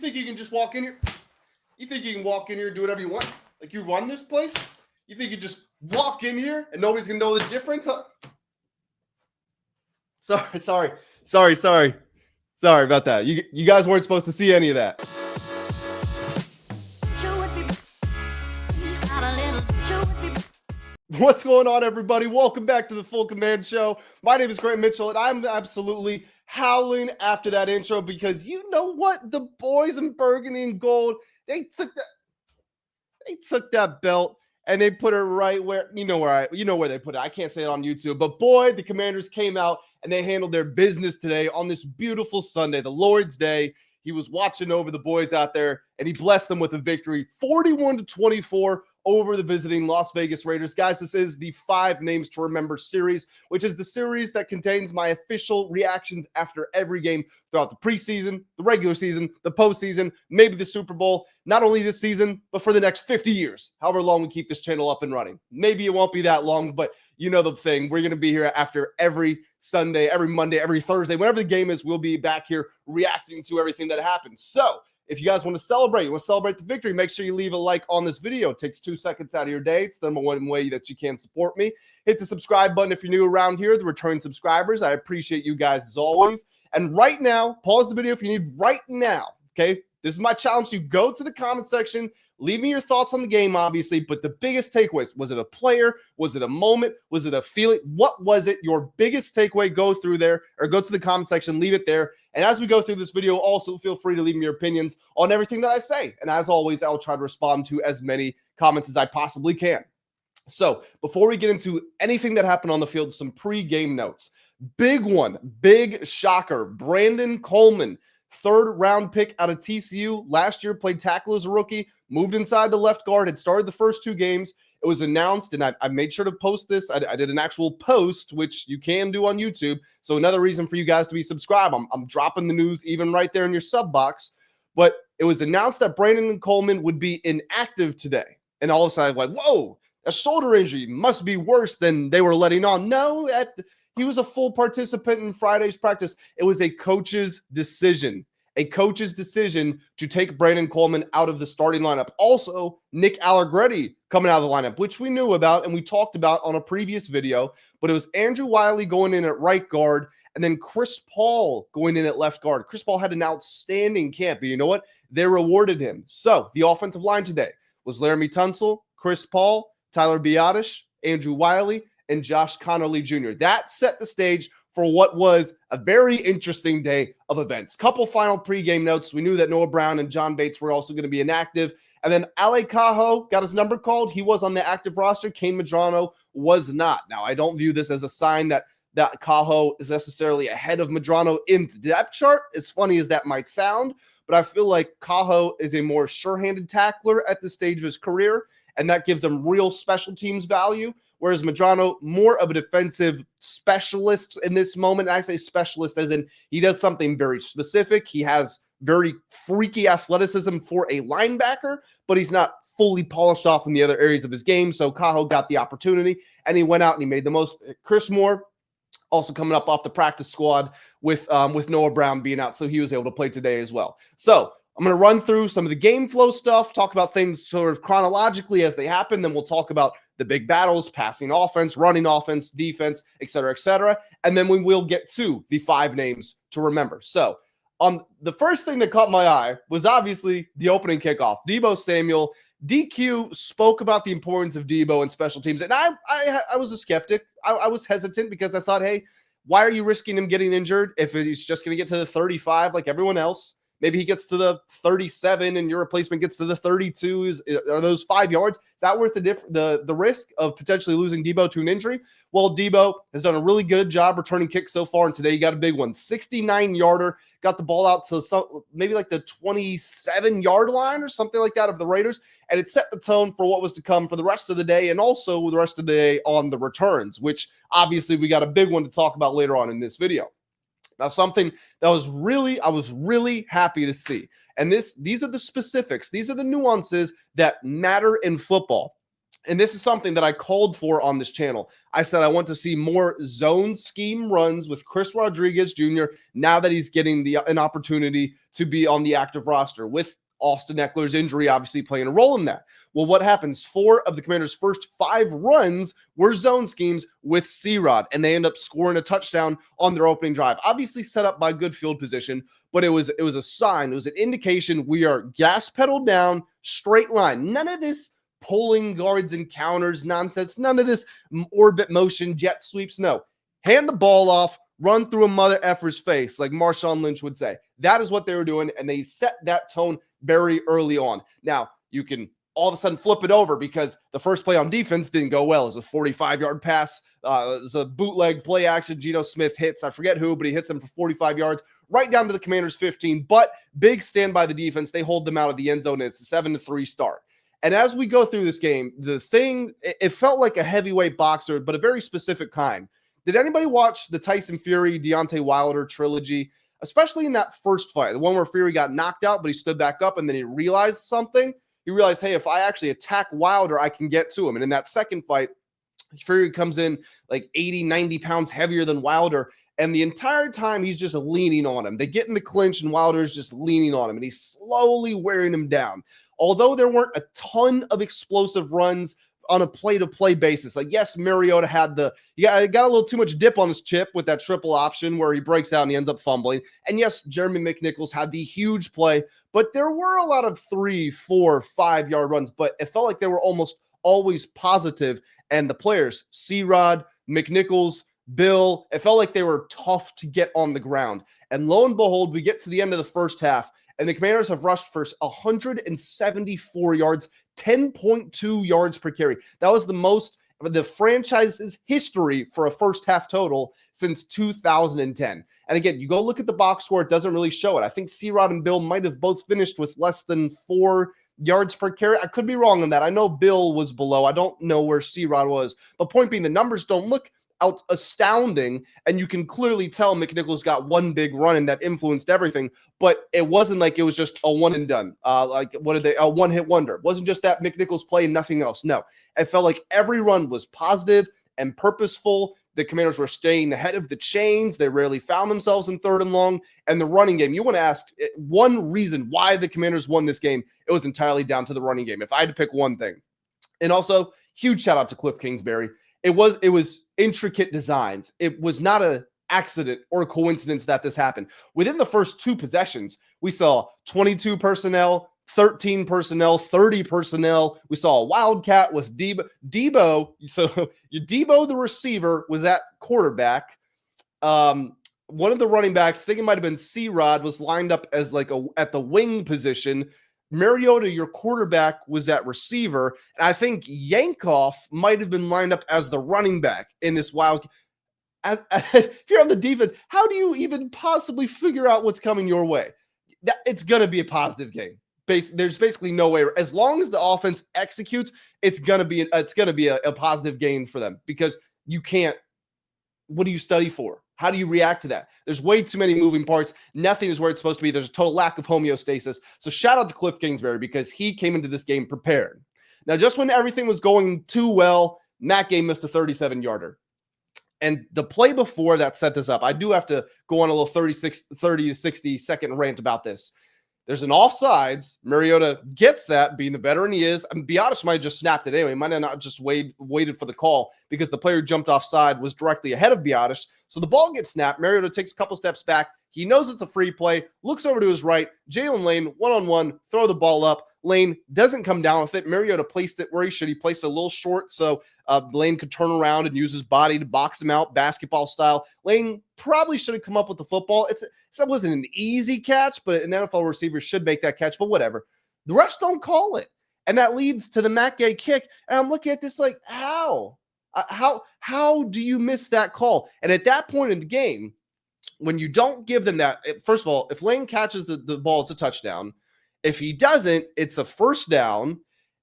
think you can just walk in here? You think you can walk in here and do whatever you want? Like you run this place? You think you just walk in here and nobody's going to know the difference? Huh? Sorry about that. You guys weren't supposed to see any of that. What's going on, everybody? Welcome back to the Full Command Show. My name is Grant Mitchell, and I'm absolutely howling after that intro because you know what? The boys in burgundy and gold, they took that belt and they put it right where you know where they put it. I can't say it on YouTube, but boy, the Commanders came out and they handled their business today on this beautiful Sunday, the Lord's Day. He was watching over the boys out there, and he blessed them with a victory, 41-24 over the visiting Las Vegas Raiders. Guys, this is the 5 Names to Remember series, which is the series that contains my official reactions after every game throughout the preseason, the regular season, the postseason, maybe the Super Bowl, not only this season, but for the next 50 years, however long we keep this channel up and running. Maybe it won't be that long, but you know the thing. We're going to be here after every Sunday, every Monday, every Thursday. Whenever the game is, we'll be back here reacting to everything that happens. So if you guys want to celebrate, you want to celebrate the victory, make sure you leave a like on this video. It takes 2 seconds out of your day. It's the number one way that you can support me. Hit the subscribe button if you're new around here, the return subscribers. I appreciate you guys as always. And right now, pause the video if you need right now, okay? This is my challenge to go to the comment section, leave me your thoughts on the game, obviously, but the biggest takeaways, was it a player? Was it a moment? Was it a feeling? What was it? Your biggest takeaway, go through there or go to the comment section, leave it there. And as we go through this video, also feel free to leave me your opinions on everything that I say. And as always, I'll try to respond to as many comments as I possibly can. So before we get into anything that happened on the field, some pre-game notes. Big one, big shocker, Brandon Coleman. 3rd round pick out of TCU. Last year, played tackle as a rookie, moved inside to left guard, had started the first 2 games. It was announced, and I made sure to post this. I did an actual post, which you can do on YouTube. So another reason for you guys to be subscribed. I'm dropping the news even right there in your sub box. But it was announced that Brandon Coleman would be inactive today. And all of a sudden, I'm like, whoa, a shoulder injury must be worse than they were letting on. No, he was a full participant in Friday's practice. It was a coach's decision. A coach's decision to take Brandon Coleman out of the starting lineup. Also, Nick Allegretti coming out of the lineup, which we knew about and we talked about on a previous video. But it was Andrew Wiley going in at right guard and then Chris Paul going in at left guard. Chris Paul had an outstanding camp, but you know what? They rewarded him. So the offensive line today was Laramie Tunsil, Chris Paul, Tyler Biadasz, Andrew Wiley, and Josh Connerly Jr. That set the stage for what was a very interesting day of events. Couple final pregame notes. We knew that Noah Brown and John Bates were also going to be inactive. And then Ale Cajo got his number called. He was on the active roster. Kane Medrano was not. Now, I don't view this as a sign that Cajo is necessarily ahead of Medrano in the depth chart, as funny as that might sound. But I feel like Cajo is a more sure-handed tackler at this stage of his career, and that gives him real special teams value. Whereas Medrano, more of a defensive specialist in this moment. And I say specialist as in he does something very specific. He has very freaky athleticism for a linebacker, but he's not fully polished off in the other areas of his game. So Cajo got the opportunity, and he went out and he made the most. Chris Moore also coming up off the practice squad with Noah Brown being out, so he was able to play today as well. So I'm going to run through some of the game flow stuff, talk about things sort of chronologically as they happen. Then we'll talk about the big battles, passing offense, running offense, defense, et cetera, et cetera. And then we will get to the 5 names to remember. So the first thing that caught my eye was obviously the opening kickoff. Deebo Samuel, DQ spoke about the importance of Deebo and special teams. And I was a skeptic. I was hesitant because I thought, hey, why are you risking him getting injured if he's just going to get to the 35 like everyone else? Maybe he gets to the 37 and your replacement gets to the 32. Are those 5 yards? Is that worth the risk of potentially losing Deebo to an injury? Well, Deebo has done a really good job returning kicks so far, and today he got a big one. 69-yarder, got the ball out to maybe like the 27-yard line or something like that of the Raiders, and it set the tone for what was to come for the rest of the day and also the rest of the day on the returns, which obviously we got a big one to talk about later on in this video. Now, something that I was really happy to see. And these are the specifics. These are the nuances that matter in football. And this is something that I called for on this channel. I said I want to see more zone scheme runs with Chris Rodriguez Jr. now that he's getting an opportunity to be on the active roster, with Austin Eckler's injury obviously playing a role in that. Well, what happens? 4 of the Commanders' first 5 runs were zone schemes with C-Rod, and they end up scoring a touchdown on their opening drive. Obviously set up by good field position, but it was a sign. It was an indication we are gas pedal down, straight line. None of this pulling guards and counters nonsense. None of this orbit motion, jet sweeps. No. Hand the ball off, run through a mother effer's face, like Marshawn Lynch would say. That is what they were doing, and they set that tone very early on. Now, you can all of a sudden flip it over because the first play on defense didn't go well. It was a 45-yard pass. It was a bootleg play action. Geno Smith hits, I forget who, but he hits him for 45 yards right down to the Commanders' 15. But big stand by the defense. They hold them out of the end zone, and it's a 7-3 start. And as we go through this game, it felt like a heavyweight boxer, but a very specific kind. Did anybody watch the Tyson Fury, Deontay Wilder trilogy, especially in that first fight, the one where Fury got knocked out, but he stood back up and then he realized something? He realized, hey, if I actually attack Wilder, I can get to him. And in that second fight, Fury comes in like 80, 90 pounds heavier than Wilder. And the entire time, he's just leaning on him. They get in the clinch, and Wilder's just leaning on him, and he's slowly wearing him down. Although there weren't a ton of explosive runs on a play-to-play basis. Like, yes, Mariota had got a little too much dip on his chip with that triple option where he breaks out and he ends up fumbling. And yes, Jeremy McNichols had the huge play, but there were a lot of 3, 4, 5-yard runs, but it felt like they were almost always positive. And the players, C-Rod, McNichols, Bill, it felt like they were tough to get on the ground. And lo and behold, we get to the end of the first half, and the Commanders have rushed for 174 yards, 10.2 yards per carry. That was the most of the franchise's history for a first half total since 2010. And again, you go look at the box score, it doesn't really show it. I think C-Rod and Bill might have both finished with less than 4 yards per carry. I could be wrong on that. I know Bill was below. I don't know where C-Rod was. But point being, the numbers don't look astounding, and you can clearly tell McNichols got one big run and that influenced everything, but it wasn't like it was just a one and done. A one-hit wonder. It wasn't just that McNichols play and nothing else. No, it felt like every run was positive and purposeful. The Commanders were staying ahead of the chains. They rarely found themselves in 3rd and long. And the running game, you want to ask one reason why the Commanders won this game, it was entirely down to the running game, if I had to pick one thing. And also, huge shout out to Cliff Kingsbury. It was intricate designs. It was not an accident or a coincidence that this happened. Within the first 2 possessions, we saw 22 personnel, 13 personnel, 30 personnel. We saw a wildcat with Deebo. So Deebo, the receiver, was at quarterback. One of the running backs, I think it might have been C-Rod, was lined up as at the wing position. Mariota, your quarterback, was at receiver, and I think Yankoff might have been lined up as the running back in this wild. If you're on the defense, how do you even possibly figure out what's coming your way? It's going to be a positive game. There's basically no way. As long as the offense executes, it's going to be a positive gain for them, because you can't. What do you study for? How do you react to that? There's way too many moving parts. Nothing is where it's supposed to be. There's a total lack of homeostasis. So shout out to Cliff Kingsbury, because he came into this game prepared. Now, just when everything was going too well, Matt Gay missed a 37-yarder. And the play before that set this up. I do have to go on a little 30 to 60 second rant about this. There's an offsides. Mariota gets that, being the veteran he is. I mean, Biotis might have just snapped it anyway. He might have not just waited for the call, because the player who jumped offside was directly ahead of Biotis. So the ball gets snapped. Mariota takes a couple steps back. He knows it's a free play, looks over to his right. Jaylen Lane, one-on-one, throw the ball up. Lane doesn't come down with it. Mariota placed it where he should. He placed it a little short so Lane could turn around and use his body to box him out, basketball style. Lane probably should have come up with the football. It wasn't an easy catch, but an NFL receiver should make that catch, but whatever. The refs don't call it. And that leads to the Matt Gay kick. And I'm looking at this like, how? How do you miss that call? And at that point in the game, when you don't give them that, first of all, if Lane catches the ball, it's a touchdown. If he doesn't, it's a first down.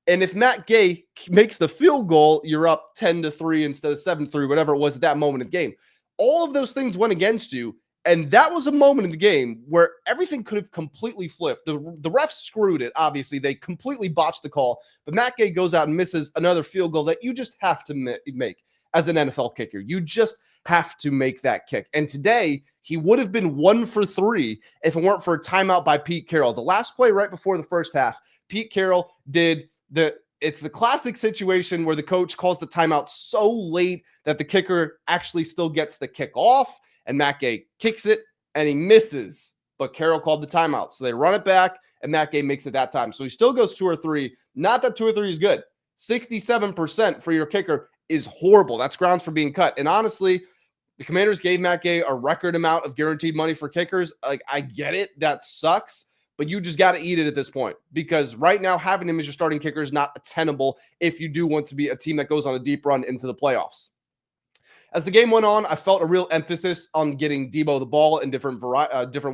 And if Matt Gay makes the field goal, you're up 10-3 instead of 7-3, whatever it was at that moment in the game. All of those things went against you, And that was a moment in the game where everything could have completely flipped. The refs screwed it, obviously. They completely botched the call. But Matt Gay goes out and misses another field goal that you just have to make as an NFL kicker. You just have to make that kick. And today, he would have been 1 for 3 if it weren't for a timeout by Pete Carroll. The last play right before the first half, Pete Carroll did it's the classic situation where the coach calls the timeout so late that the kicker actually still gets the kick off, and Matt Gay kicks it, and he misses. But Carroll called the timeout, so they run it back, and Matt Gay makes it that time. So he still goes 2 or 3. Not that 2 or 3 is good. 67% for your kicker is horrible. That's grounds for being cut. And honestly, the Commanders gave Matt Gay a record amount of guaranteed money for kickers. Like, I get it. That sucks. But you just got to eat it at this point, because right now having him as your starting kicker is not tenable if you do want to be a team that goes on a deep run into the playoffs. As the game went on, I felt a real emphasis on getting Deebo the ball in different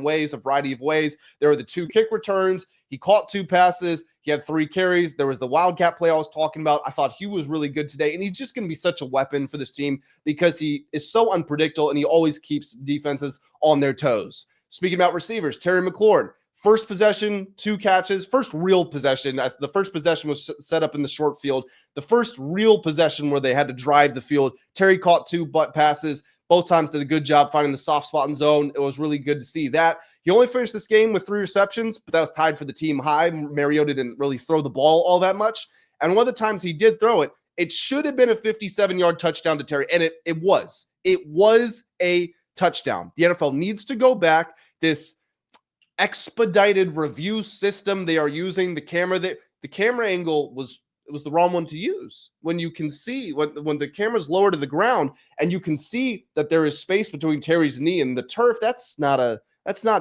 ways, a variety of ways. There were the 2 kick returns. He caught 2 passes. He had 3 carries. There was the wildcat play I was talking about. I thought he was really good today, and he's just going to be such a weapon for this team because he is so unpredictable, and he always keeps defenses on their toes. Speaking about receivers, Terry McLaurin. First possession, 2 catches. First real possession. The first possession was set up in the short field. The first real possession where they had to drive the field, Terry caught 2 butt passes. Both times did a good job finding the soft spot in zone. It was really good to see that. He only finished this game with 3 receptions, but that was tied for the team high. Mariota didn't really throw the ball all that much. And one of the times he did throw it, it should have been a 57-yard touchdown to Terry, and it was. It was a touchdown. The NFL needs to go back. This expedited review system they are using, the camera angle was the wrong one to use. When you can see when the camera's lower to the ground and you can see that there is space between Terry's knee and the turf, that's not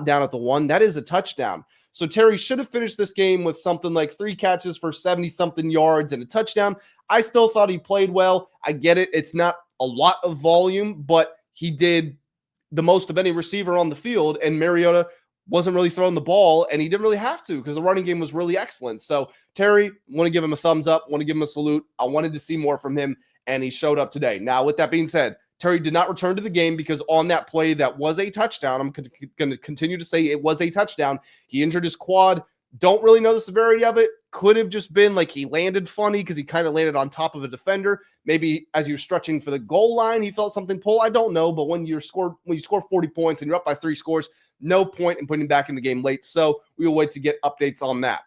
down at the 1. That is a touchdown. So Terry should have finished this game with something like 3 catches for 70-something yards and a touchdown. I still thought he played well. I get it. It's not a lot of volume, but he did the most of any receiver on the field, and Mariota wasn't really throwing the ball, and he didn't really have to because the running game was really excellent. So Terry, want to give him a thumbs up, want to give him a salute. I wanted to see more from him, and he showed up today. Now, with that being said, Terry did not return to the game because on that play that was a touchdown, I'm going to continue to say it was a touchdown. He injured his quad. Don't really know the severity of it. Could have just been like he landed funny because he kind of landed on top of a defender. Maybe as he was stretching for the goal line, he felt something pull. I don't know. But when you score 40 points and you're up by 3 scores, no point in putting him back in the game late. So we will wait to get updates on that.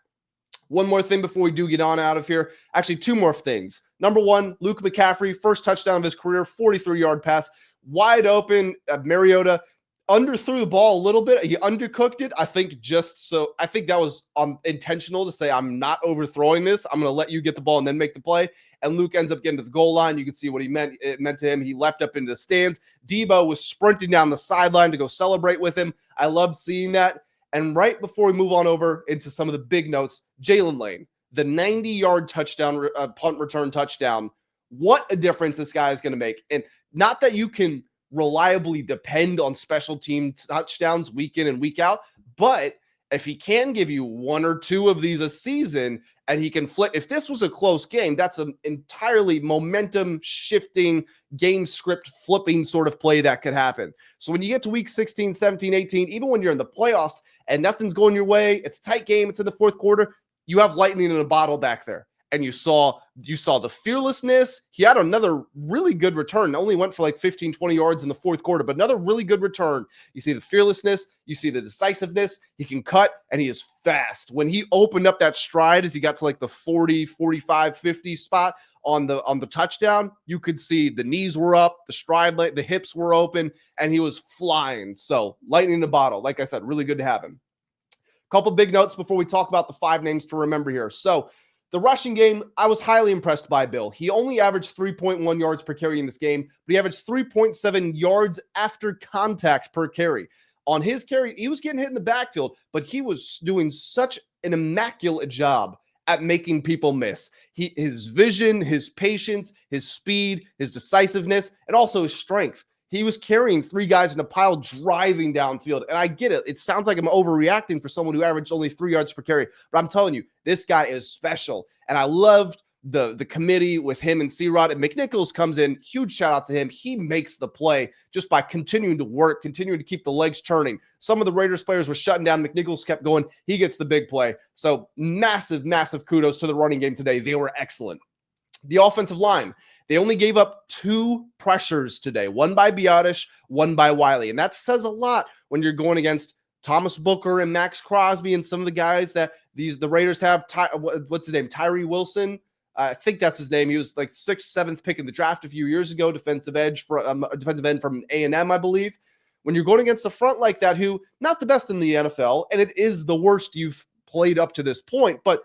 One more thing before we do get on out of here. Actually, 2 more things. Number 1, Luke McCaffrey, first touchdown of his career, 43-yard pass, wide open. Mariota underthrew the ball a little bit. He undercooked it. I think that was intentional to say, I'm not overthrowing this. I'm going to let you get the ball and then make the play. And Luke ends up getting to the goal line. You can see what it meant to him. He leapt up into the stands. Deebo was sprinting down the sideline to go celebrate with him. I loved seeing that. And right before we move on over into some of the big notes, Jaylin Lane, the 90-yard touchdown, punt return touchdown. What a difference this guy is going to make. And not that you can reliably depend on special team touchdowns week in and week out, but if he can give you 1 or 2 of these a season and he can flip, if this was a close game, that's an entirely momentum shifting, game script flipping sort of play that could happen. So when you get to week 16, 17, 18, even when you're in the playoffs and nothing's going your way, it's a tight game, it's in the 4th quarter, you have lightning in a bottle back there. And you saw the fearlessness. He had another really good return. Only went for like 15, 20 yards in the 4th quarter, but another really good return. You see the fearlessness. You see the decisiveness. He can cut, and he is fast. When he opened up that stride as he got to like the 40, 45, 50 spot on the touchdown, you could see the knees were up, the stride, the hips were open, and he was flying. So lightning in a bottle. Like I said, really good to have him. Couple big notes before we talk about the 5 names to remember here. So the rushing game, I was highly impressed by Bill. He only averaged 3.1 yards per carry in this game, but he averaged 3.7 yards after contact per carry. On his carry, he was getting hit in the backfield, but he was doing such an immaculate job at making people miss. His vision, his patience, his speed, his decisiveness, and also his strength. He was carrying 3 guys in a pile driving downfield. And I get it. It sounds like I'm overreacting for someone who averaged only 3 yards per carry. But I'm telling you, this guy is special. And I loved the committee with him and C-Rod, and McNichols comes in. Huge shout out to him. He makes the play just by continuing to work, continuing to keep the legs turning. Some of the Raiders players were shutting down. McNichols kept going. He gets the big play. So massive, massive kudos to the running game today. They were excellent. The offensive line, they only gave up 2 pressures today, one by Biotish, one by Wiley. And that says a lot when you're going against Thomas Booker and Max Crosby and some of the guys that the Raiders have. What's his name? Tyree Wilson. I think that's his name. He was like 6th, 7th pick in the draft a few years ago, defensive end from A&M, I believe. When you're going against a front like that, who not the best in the NFL, and it is the worst you've played up to this point, but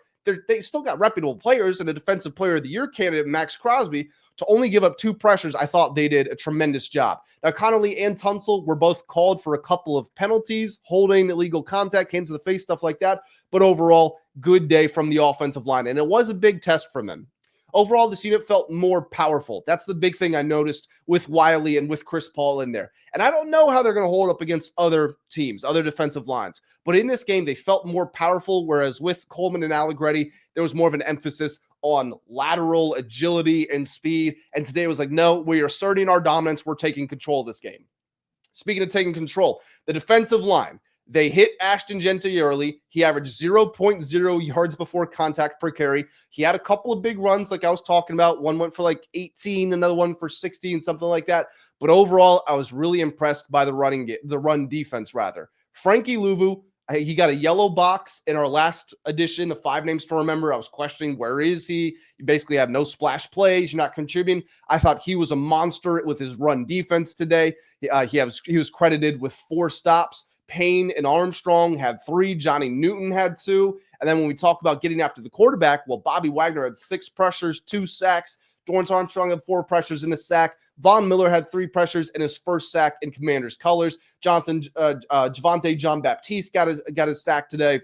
they still got reputable players and a defensive player of the year candidate, Max Crosby, to only give up 2 pressures. I thought they did a tremendous job. Now, Connolly and Tunsil were both called for a couple of penalties, holding, illegal contact, hands to the face, stuff like that. But overall, good day from the offensive line. And it was a big test from them. Overall, this unit felt more powerful. That's the big thing I noticed with Wiley and with Chris Paul in there. And I don't know how they're going to hold up against other teams, other defensive lines. But in this game, they felt more powerful, whereas with Coleman and Allegretti, there was more of an emphasis on lateral agility and speed. And today it was like, no, we are asserting our dominance. We're taking control of this game. Speaking of taking control, the defensive line, they hit Ashton Jeanty early. He averaged 0.0 yards before contact per carry. He had a couple of big runs like I was talking about. One went for like 18, another one for 16, something like that. But overall, I was really impressed by the run defense, rather. Frankie Louvu, he got a yellow box in our last edition of 5 Names to Remember. I was questioning, where is he? You basically have no splash plays. You're not contributing. I thought he was a monster with his run defense today. He was credited with 4 stops. Payne and Armstrong had 3. Johnny Newton had 2. And then when we talk about getting after the quarterback, well, Bobby Wagner had 6 pressures, 2 sacks. Dorance Armstrong had 4 pressures and a sack. Von Miller had 3 pressures and his first sack in Commanders colors. Javonte John Baptiste got his sack today.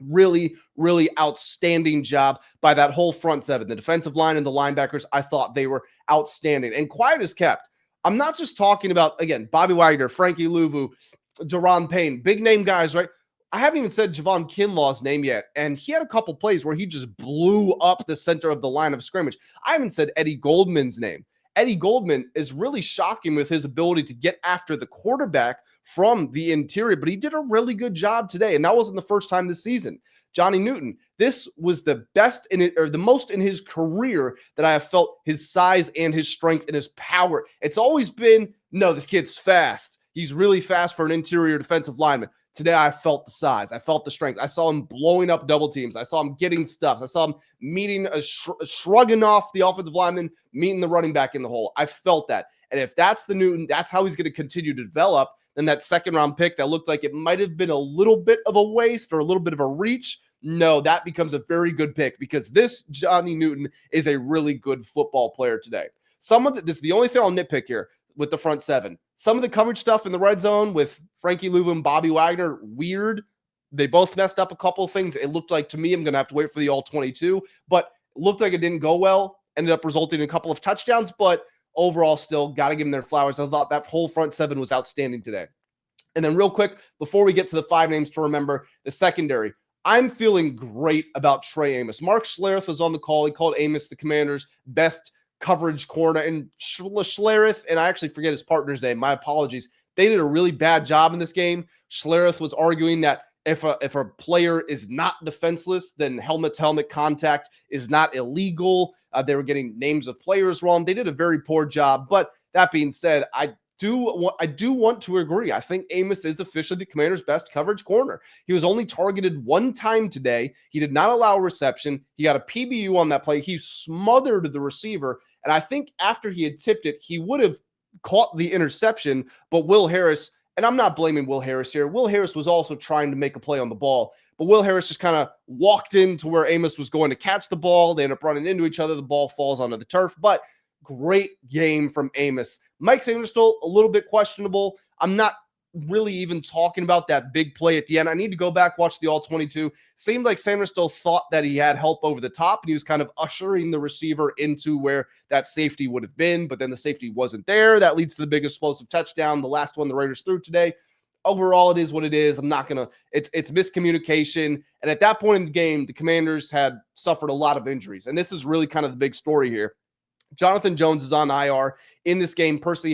Really, really outstanding job by that whole front 7. The defensive line and the linebackers, I thought they were outstanding. And quiet as kept. I'm not just talking about, again, Bobby Wagner, Frankie Louvu, Daron Payne, big name guys, right? I haven't even said Javon Kinlaw's name yet, and he had a couple plays where he just blew up the center of the line of scrimmage. I haven't said Eddie Goldman's name. Eddie Goldman is really shocking with his ability to get after the quarterback from the interior, but he did a really good job today, and that wasn't the first time this season. Johnny Newton, this was the best in it, or the most in his career that I have felt his size and his strength and his power. It's always been, no, this kid's fast. He's really fast for an interior defensive lineman. Today, I felt the size. I felt the strength. I saw him blowing up double teams. I saw him getting stuffs. I saw him meeting shrugging off the offensive lineman, meeting the running back in the hole. I felt that. And if that's the Newton, that's how he's going to continue to develop. Then that second-round pick that looked like it might have been a little bit of a waste or a little bit of a reach, no, that becomes a very good pick because this Johnny Newton is a really good football player today. This is the only thing I'll nitpick here with the front 7. Some of the coverage stuff in the red zone with Frankie Louvu and Bobby Wagner, weird. They both messed up a couple of things. It looked like, to me, I'm going to have to wait for the all-22, but it looked like it didn't go well. Ended up resulting in a couple of touchdowns, but overall still got to give them their flowers. I thought that whole front 7 was outstanding today. And then real quick, before we get to the 5 names to remember, the secondary, I'm feeling great about Trey Amos. Mark Schlereth was on the call. He called Amos the Commanders' best coverage corner, and Schlereth, and I actually forget his partner's name, my apologies, they did a really bad job in this game. Schlereth was arguing that if a player is not defenseless, then helmet-to-helmet contact is not illegal. They were getting names of players wrong. They did a very poor job, but that being said, I do want to agree. I think Amos is officially the Commanders' best coverage corner. He was only targeted 1 time today. He did not allow a reception. He got a PBU on that play. He smothered the receiver, and I think after he had tipped it, he would have caught the interception, but Will Harris, and I'm not blaming Will Harris here. Will Harris was also trying to make a play on the ball, but Will Harris just kind of walked into where Amos was going to catch the ball. They end up running into each other. The ball falls onto the turf, but great game from Amos. Mike Sainristil, a little bit questionable. I'm not really even talking about that big play at the end. I need to go back, watch the all-22. Seemed like Sainristil thought that he had help over the top, and he was kind of ushering the receiver into where that safety would have been, but then the safety wasn't there. That leads to the big explosive touchdown, the last one the Raiders threw today. overall, it is what it is. I'm not going to, it's miscommunication. And at that point in the game, the Commanders had suffered a lot of injuries. And this is really kind of the big story here. Jonathan Jones is on IR in this game. Percy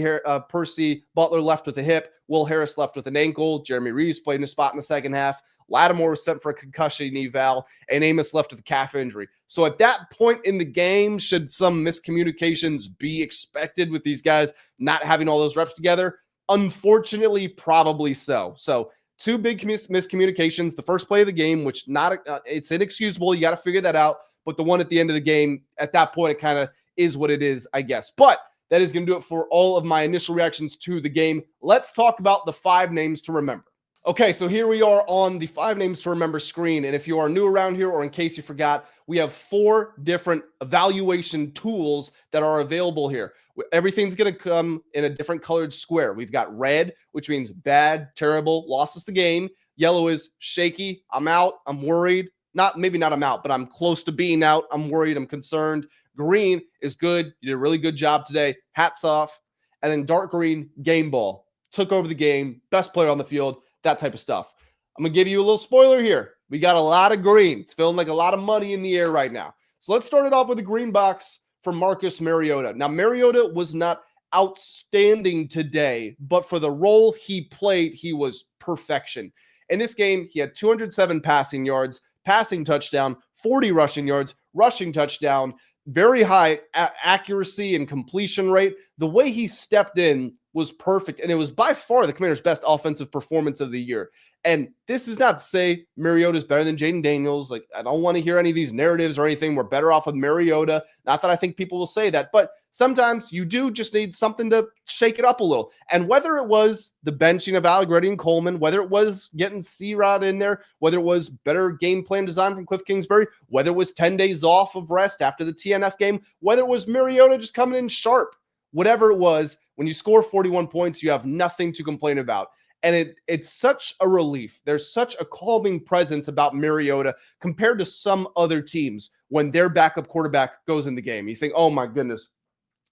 Butler left with a hip. Will Harris left with an ankle. Jeremy Reeves played in a spot in the second half. Lattimore was sent for a concussion eval, and Amos left with a calf injury. So at that point in the game, should some miscommunications be expected with these guys not having all those reps together? Unfortunately, probably so. So two big miscommunications. The first play of the game, which it's inexcusable. You got to figure that out. But the one at the end of the game, at that point, it kind of is what it is, I guess. But that is going to do it for all of my initial reactions to the game. Let's talk about the 5 names to remember. Okay, so here we are on the 5 names to remember screen. And if you are new around here, or in case you forgot, we have 4 different evaluation tools that are available here. Everything's going to come in a different colored square. We've got red, which means bad, terrible, lost us the game. Yellow is shaky, I'm out, I'm worried. Maybe not I'm out, but I'm close to being out. I'm worried, I'm concerned. Green is good. You did a really good job today. Hats off. And then dark green, game ball. Took over the game, best player on the field, that type of stuff. I'm going to give you a little spoiler here. We got a lot of green. It's feeling like a lot of money in the air right now. So let's start it off with a green box for Marcus Mariota. Now, Mariota was not outstanding today, but for the role he played, he was perfection. In this game, he had 207 passing yards, passing touchdown, 40 rushing yards, rushing touchdown, very high accuracy and completion rate. The way he stepped in was perfect, and it was by far the Commanders' best offensive performance of the year. And this is not to say Mariota is better than Jayden Daniels. Like, I don't want to hear any of these narratives or anything. We're better off with Mariota. Not that I think people will say that, but sometimes you do just need something to shake it up a little. And whether it was the benching of Allegretti and Coleman, whether it was getting C-Rod in there, whether it was better game plan design from Cliff Kingsbury, whether it was 10 days off of rest after the TNF game, whether it was Mariota just coming in sharp, whatever it was, when you score 41 points, you have nothing to complain about. And it's such a relief. There's such a calming presence about Mariota compared to some other teams when their backup quarterback goes in the game. You think, oh my goodness,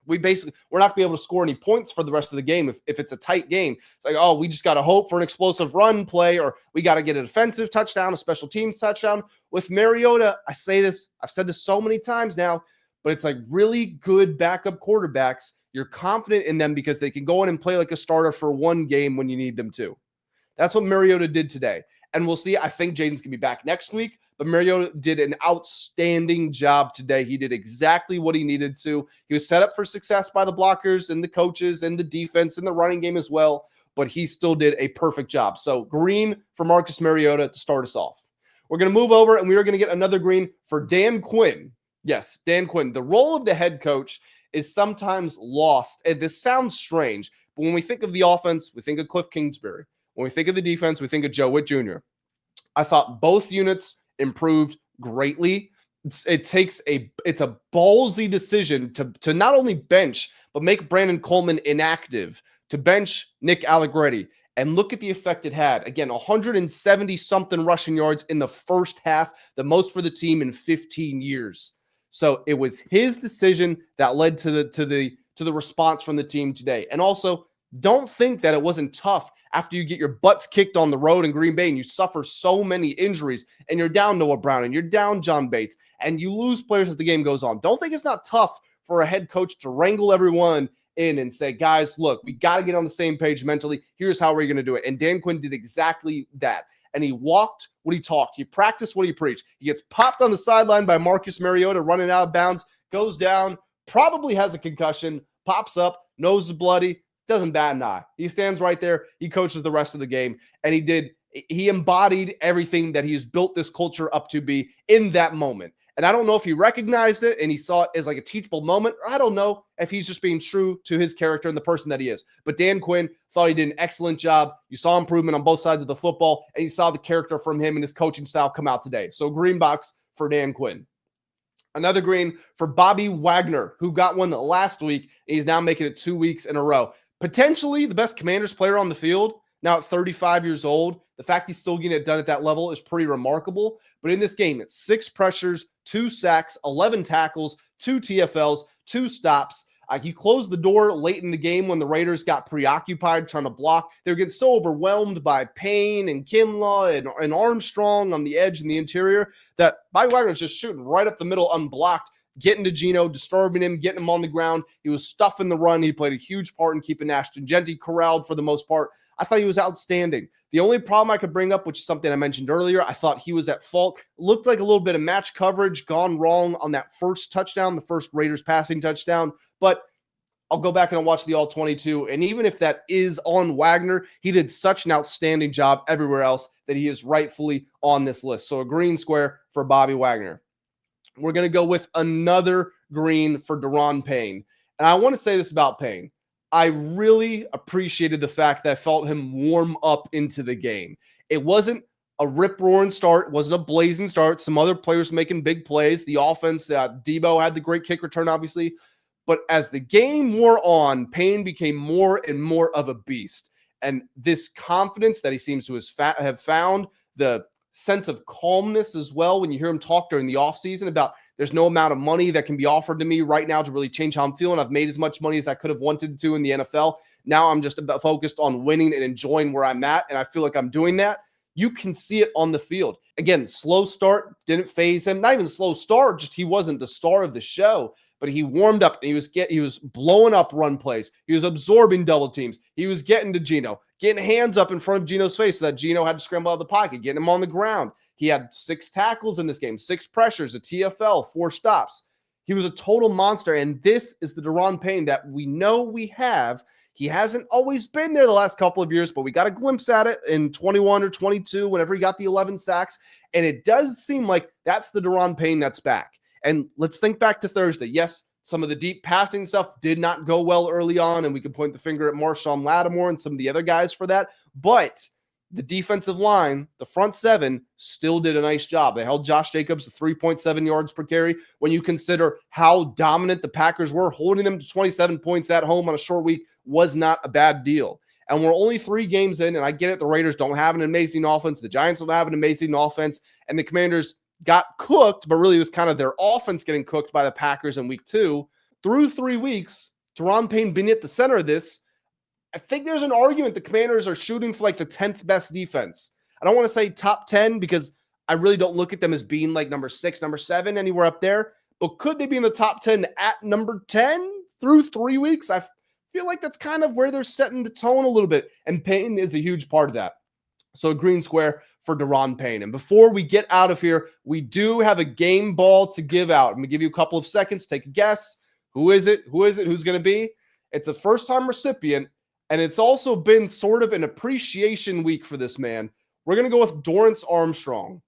we're not going to be able to score any points for the rest of the game if it's a tight game. It's like, oh, we just got to hope for an explosive run play, or we got to get a defensive touchdown, a special teams touchdown. With Mariota, I've said this so many times now, but it's like really good backup quarterbacks. You're confident in them because they can go in and play like a starter for one game when you need them to. That's what Mariota did today. And we'll see. I think Jayden's going to be back next week, but Mariota did an outstanding job today. He did exactly what he needed to. He was set up for success by the blockers and the coaches and the defense and the running game as well, but he still did a perfect job. So green for Marcus Mariota to start us off. We're going to move over, and we are going to get another green for Dan Quinn. Yes, Dan Quinn. The role of the head coach is sometimes lost. And this sounds strange, but when we think of the offense, we think of Cliff Kingsbury. When we think of the defense, we think of Joe Witt Jr. I thought both units improved greatly. It's a ballsy decision to not only bench, but make Brandon Coleman inactive, to bench Nick Allegretti. And look at the effect it had. Again, 170-something rushing yards in the first half, the most for the team in 15 years. So it was his decision that led to the response from the team today. And also, don't think that it wasn't tough after you get your butts kicked on the road in Green Bay and you suffer so many injuries and you're down Noah Brown and you're down John Bates and you lose players as the game goes on. Don't think it's not tough for a head coach to wrangle everyone in and say, guys, look, we got to get on the same page mentally. Here's how we're going to do it. And Dan Quinn did exactly that. And he walked what he talked. He practiced what he preached. He gets popped on the sideline by Marcus Mariota running out of bounds, goes down, probably has a concussion, pops up, nose is bloody, doesn't bat an eye. He stands right there. He coaches the rest of the game. And he embodied everything that he's built this culture up to be in that moment. And I don't know if he recognized it and he saw it as like a teachable moment, or I don't know if he's just being true to his character and the person that he is. But Dan Quinn thought he did an excellent job. You saw improvement on both sides of the football, and you saw the character from him and his coaching style come out today. So green box for Dan Quinn. Another green for Bobby Wagner, who got one last week, and he's now making it 2 weeks in a row. Potentially the best Commanders player on the field, now at 35 years old. The fact he's still getting it done at that level is pretty remarkable. But in this game, it's 6 pressures, 2 sacks, 11 tackles, 2 TFLs, 2 stops. He closed the door late in the game when the Raiders got preoccupied trying to block. They were getting so overwhelmed by Payne and Kinlaw and Armstrong on the edge and the interior that Bobby Wagner was just shooting right up the middle unblocked, getting to Geno, disturbing him, getting him on the ground. He was stuffing the run. He played a huge part in keeping Ashton Jeanty corralled for the most part. I thought he was outstanding. The only problem I could bring up, which is something I mentioned earlier, I thought he was at fault. Looked like a little bit of match coverage gone wrong on that first touchdown, the first Raiders passing touchdown. But I'll go back and I'll watch the all 22. And even if that is on Wagner, he did such an outstanding job everywhere else that he is rightfully on this list. So a green square for Bobby Wagner. We're going to go with another green for Daron Payne. And I want to say this about Payne. I really appreciated the fact that I felt him warm up into the game. It wasn't a rip-roaring start. It wasn't a blazing start. Some other players making big plays. The offense, Deebo had the great kick return, obviously. But as the game wore on, Payne became more and more of a beast. And this confidence that he seems to have found, the sense of calmness as well when you hear him talk during the offseason about there's no amount of money that can be offered to me right now to really change how I'm feeling. I've made as much money as I could have wanted to in the NFL. Now I'm just focused on winning and enjoying where I'm at, and I feel like I'm doing that. You can see it on the field. Again, slow start didn't phase him. Not even slow start, just he wasn't the star of the show, but he warmed up and he was blowing up run plays. He was absorbing double teams. He was getting to Geno, getting hands up in front of Geno's face so that Geno had to scramble out of the pocket, getting him on the ground. He had 6 tackles in this game, 6 pressures, a TFL, 4 stops. He was a total monster, and this is the Daron Payne that we know we have. He hasn't always been there the last couple of years, but we got a glimpse at it in 21 or 22 whenever he got the 11 sacks, and it does seem like that's the Daron Payne that's back. And let's think back to Thursday. Yes, some of the deep passing stuff did not go well early on, and we can point the finger at Marshawn Lattimore and some of the other guys for that, but the defensive line, the front 7, still did a nice job. They held Josh Jacobs to 3.7 yards per carry. When you consider how dominant the Packers were, holding them to 27 points at home on a short week was not a bad deal. And we're only 3 games in, and I get it, the Raiders don't have an amazing offense. The Giants don't have an amazing offense, and the Commanders got cooked, but really it was kind of their offense getting cooked by the Packers in week 2. Through 3 weeks, Daron Payne being at the center of this, I think there's an argument the Commanders are shooting for like the 10th best defense. I don't want to say top 10 because I really don't look at them as being like number 6, number 7, anywhere up there. But could they be in the top 10 at number 10 through 3 weeks? I feel like that's kind of where they're setting the tone a little bit. And Payne is a huge part of that. So a green square for Daron Payne. And before we get out of here, we do have a game ball to give out. I'm going to give you a couple of seconds. Take a guess. Who is it? Who's going to be? It's a first-time recipient. And it's also been sort of an appreciation week for this man. We're going to go with Dorance Armstrong.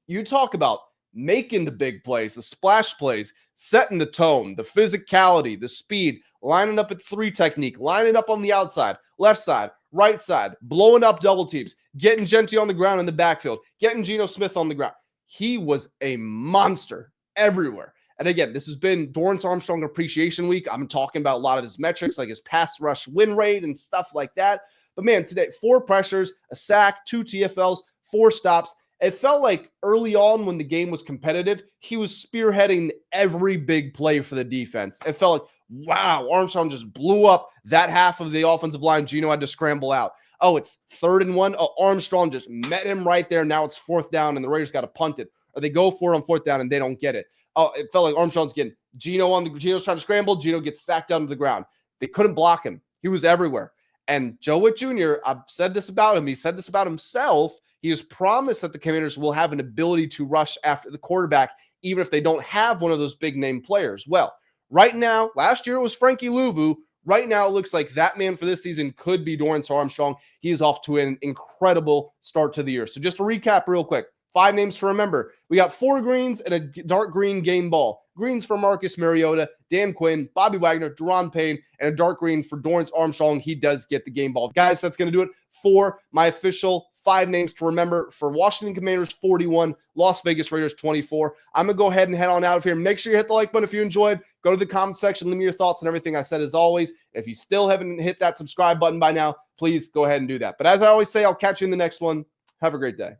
You talk about making the big plays, the splash plays, setting the tone, the physicality, the speed, lining up at 3 technique, lining up on the outside, left side, right side, blowing up double teams, getting Jeanty on the ground in the backfield, getting Geno Smith on the ground. He was a monster everywhere. And again, this has been Dorance Armstrong Appreciation Week. I'm talking about a lot of his metrics, like his pass rush win rate and stuff like that. But man, today, 4 pressures, a sack, 2 TFLs, 4 stops. It felt like early on when the game was competitive, he was spearheading every big play for the defense. It felt like, wow, Armstrong just blew up that half of the offensive line. Geno had to scramble out. Oh, it's 3rd and 1. Oh, Armstrong just met him right there. Now it's 4th down, and the Raiders got to punt it. Or they go for it on 4th down, and they don't get it. Oh, it felt like Armstrong's getting Geno's trying to scramble. Geno gets sacked down to the ground. They couldn't block him. He was everywhere. And Joe Witt Jr., I've said this about him. He said this about himself. He has promised that the Commanders will have an ability to rush after the quarterback, even if they don't have one of those big name players. Well, right now, last year it was Frankie Louvu. Right now, it looks like that man for this season could be Dorance Armstrong. He is off to an incredible start to the year. So just to recap real quick, 5 names to remember. We got 4 greens and a dark green game ball. Greens for Marcus Mariota, Dan Quinn, Bobby Wagner, Daron Payne, and a dark green for Dorance Armstrong. He does get the game ball. Guys, that's going to do it for my official 5 names to remember for Washington Commanders 41, Las Vegas Raiders 24. I'm going to go ahead and head on out of here. Make sure you hit the like button if you enjoyed. Go to the comment section. Leave me your thoughts on everything I said as always. If you still haven't hit that subscribe button by now, please go ahead and do that. But as I always say, I'll catch you in the next one. Have a great day.